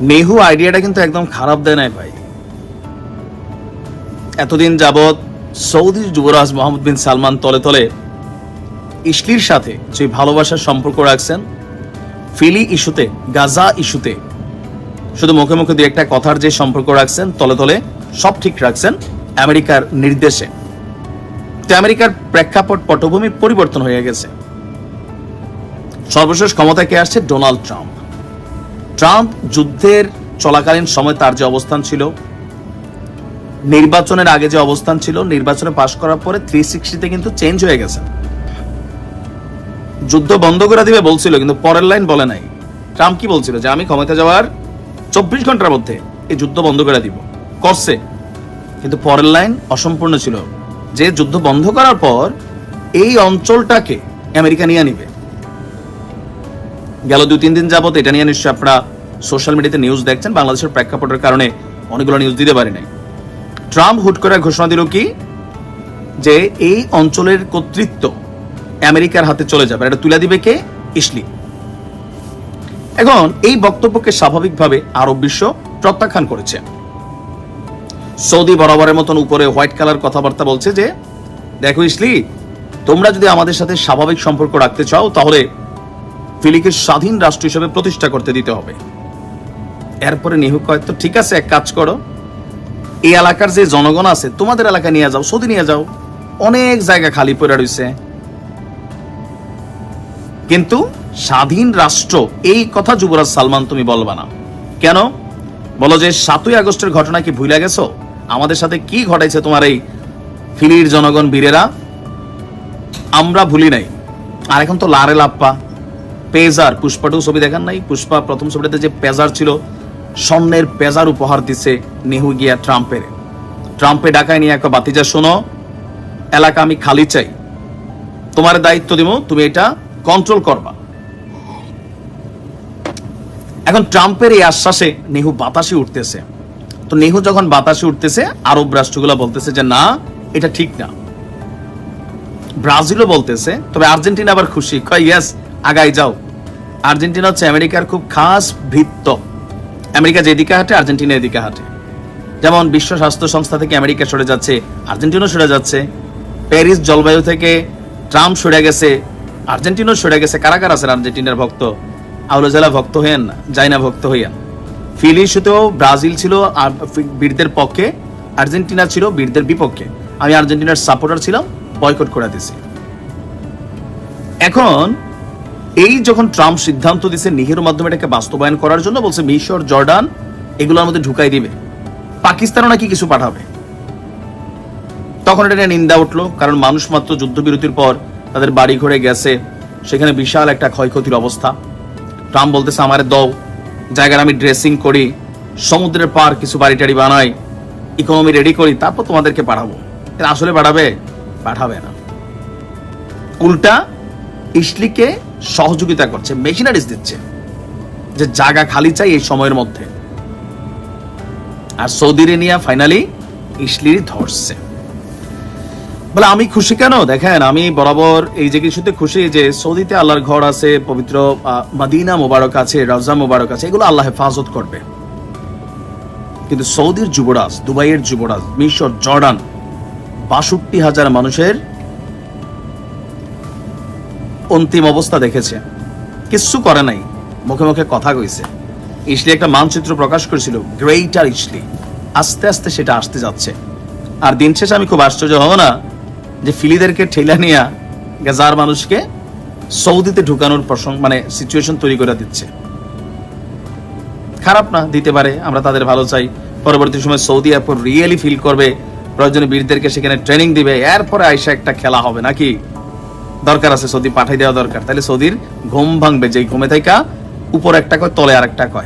নেহু আইডিয়াটা কিন্তু একদম খারাপ দেয় নাই ভাই। এতদিন যাবৎ সৌদির যুবরাজ মোহাম্মদ বিন সালমান তলে তলে ইসলির সাথে যে ভালোবাসার সম্পর্ক রাখছেন, ফিলি ইস্যুতে, গাজা ইস্যুতে শুধু মুখে মুখে দিয়ে একটা কথার যে সম্পর্ক রাখছেন, তলে তলে সব ঠিক রাখছেন আমেরিকার নির্দেশে। তো আমেরিকার প্রেক্ষাপট পটভূমি পরিবর্তন হয়ে গেছে। সর্বশেষ ক্ষমতায় কে আসছে? Donald Trump. ট্রাম্প যুদ্ধের চলাকালীন সময় তার যে অবস্থান ছিল, নির্বাচনের আগে যে অবস্থান ছিল, নির্বাচনে পাশ করার পরে 360 কিন্তু চেঞ্জ হয়ে গেছে। যুদ্ধ বন্ধ করে দিবে বলছিল, কিন্তু পরের লাইন বলে নাই। ট্রাম্প কি বলছিল? যে আমি ক্ষমতা যাওয়ার 24 ঘন্টার মধ্যে এই যুদ্ধ বন্ধ করে দিব, করছে। কিন্তু পরের লাইন অসম্পূর্ণ ছিল, যে যুদ্ধ বন্ধ করার পর এই অঞ্চলটাকে আমেরিকা নিয়ে নিবে। গেল 2-3 দিন যাবত এটা নিয়ে নিশ্চয়ই আপনারা সোশ্যাল মিডিয়াতে নিউজ দেখছেন। বাংলাদেশের প্রেক্ষাপটের কারণে অনেকগুলো নিউজ দিতে পারি নাই। ট্রাম্প হুট করে ঘোষণা দিল কি, যে এই অঞ্চলের কর্তৃত্ব আমেরিকার হাতে চলে যাবে। এটা তুলে দিবে কে? ইসলি। এখন এই বক্তব্যকে স্বাভাবিকভাবে আরব বিশ্ব প্রত্যাখ্যান করেছে। সৌদি বরাবরের মতন উপরে হোয়াইট কালার কথাবার্তা বলছে যে দেখো ইসলি, তোমরা যদি আমাদের সাথে স্বাভাবিক সম্পর্ক রাখতে চাও, তাহলে ফিলিকে স্বাধীন রাষ্ট্র হিসেবে প্রতিষ্ঠা করতে দিতে হবে। এরপরে নেহু কয়, তো ঠিক আছে, এক কাজ করো, এই এলাকার যে জনগণ আছে তোমাদের এলাকা নিয়ে যাও, সৌদি নিয়ে যাও, অনেক জায়গা খালি পড়ে রয়েছে। কিন্তু স্বাধীন রাষ্ট্র এই কথা যুবরাজ সালমান তুমি বলবা না। কেন? বলো যে 7ই আগস্টের ঘটনা কি ভুলে গেছো? আমাদের সাথে কি ঘটাইছে তোমার এই ফিলির জনগণ বীরেরা? আমরা ভুলি নাই। আর এখন তো লারে লাপ্পা পেজার, পুষ্পা 2 ছবি দেখান নাই? পুষ্পা প্রথম ছবিটাতে যে পেজার ছিল, স্বর্ণের পেজার উপহার দিছে নেহু গিয়া ট্রাম্পে ডাকায় নিয়ে একটা বাতিজা, শোনো, এলাকা আমি খালি চাই, তোমার দায়িত্ব দিব, তুমি এটা কন্ট্রোল করবা। এখন ট্রাম্পের এই আশ্বাসে নেহু বাতাসে উঠতেছে। তো নেহু যখন বাতাসে উঠতেছে, আরব রাষ্ট্রগুলো বলতেছে যে না, এটা ঠিক না। ব্রাজিলও বলতেছে, তবে আর্জেন্টিনা আবার খুশি, কয় ইয়েস, আগাই যাও। আর্জেন্টিনা হচ্ছে আমেরিকার খুব খাস ভৃত্য। আমেরিকা যেদিকে হাঁটে, আর্জেন্টিনা এদিকে হাঁটে। যেমন বিশ্ব স্বাস্থ্য সংস্থা থেকে আমেরিকা সরে যাচ্ছে, আর্জেন্টিনাও সরে যাচ্ছে। প্যারিস জলবায়ু থেকে ট্রাম্প সরে গেছে, আর্জেন্টিনাও সরে গেছে। কারা কারা আছেন আর্জেন্টিনার ভক্ত? আউলাজেলা ভক্ত হইয়েন না, যাইনা ভক্ত হইয়েন। ফিলিশতেও ব্রাজিল ছিল বীরদের পক্ষে, আর্জেন্টিনা ছিল বীরদের বিপক্ষে। আমি আর্জেন্টিনার সাপোর্টার ছিলাম, বয়কট করে দিছি। এখন এই যখন ট্রাম্প সিদ্ধান্ত দিছে নিহের মাধ্যমে এটাকে বাস্তবায়ন করার জন্য, বলছে মিশর, জর্ডান এগুলোর মধ্যে ঢুকাই দিবে, পাকিস্তানও নাকি কিছু পাঠাবে। তখন এটা নিন্দা উঠলো, কারণ মানুষ মাত্র যুদ্ধবিরতির পর তাদের বাড়ি ঘরে গেছে, সেখানে বিশাল একটা ক্ষয়ক্ষতির অবস্থা। ট্রাম্প বলতেছে আমারে দাও, জায়গার আমি ড্রেসিং করি, সমুদ্রের পার কিছু বাড়ি টাড়ি বানাই, ইকোনমি রেডি করি, তারপর তোমাদেরকে পাঠাবো। আসলে পাঠাবে না। উল্টা ইসলিকে সহযোগিতা করছে, মেশিনারিজ দিচ্ছে, যে জায়গা খালি চাই এই সময়ের মধ্যে। আর সৌদিরে নিয়ে ফাইনালি ইসলির ধরছে। বলে আমি খুশি কেন? দেখেন, আমি বরাবর এই যে কিছুতে খুশি যে সৌদিতে আল্লাহর ঘর আছে, পবিত্র মদিনা মোবারক আছে, রওজা মোবারক আছে, এগুলো আল্লাহ হেফাজত করবে। কিন্তু সৌদির যুবরাজ, দুবাইয়ের যুবরাজ, মিশর, জর্ডান ৬২,০০০ মানুষের অন্তিম অবস্থা দেখেছে, কিচ্ছু করে নাই, মুখে মুখে কথা কইছে। ইসলি একটা মানচিত্র প্রকাশ করেছিল, গ্রেটার ইসলি। আস্তে আস্তে সেটা আসতে যাচ্ছে। আর দিন শেষে আমি খুব আশ্চর্য হব না যে ফিলিদেরকে ঠেলা নিয়ে গাজার মানুষকে সৌদিতে ঢুকানোর প্রসঙ্গ, মানে সিচুয়েশন তৈরি করে দিচ্ছে। খারাপ না, দিতে পারে, আমরা তাদের ভালো চাই। পরবর্তী সময় সৌদি এরপর রিয়েলি ফিল করবে, প্রয়োজনে বীরদেরকে সেখানে ট্রেনিং দিবে, এরপরে আইসা একটা খেলা হবে নাকি। দরকার আছে সৌদি পাঠাই দেওয়া দরকার, তাহলে সৌদির ঘুম ভাঙবে, যে ঘুমে থাকা উপর একটা কয়, তলে আর একটা কয়।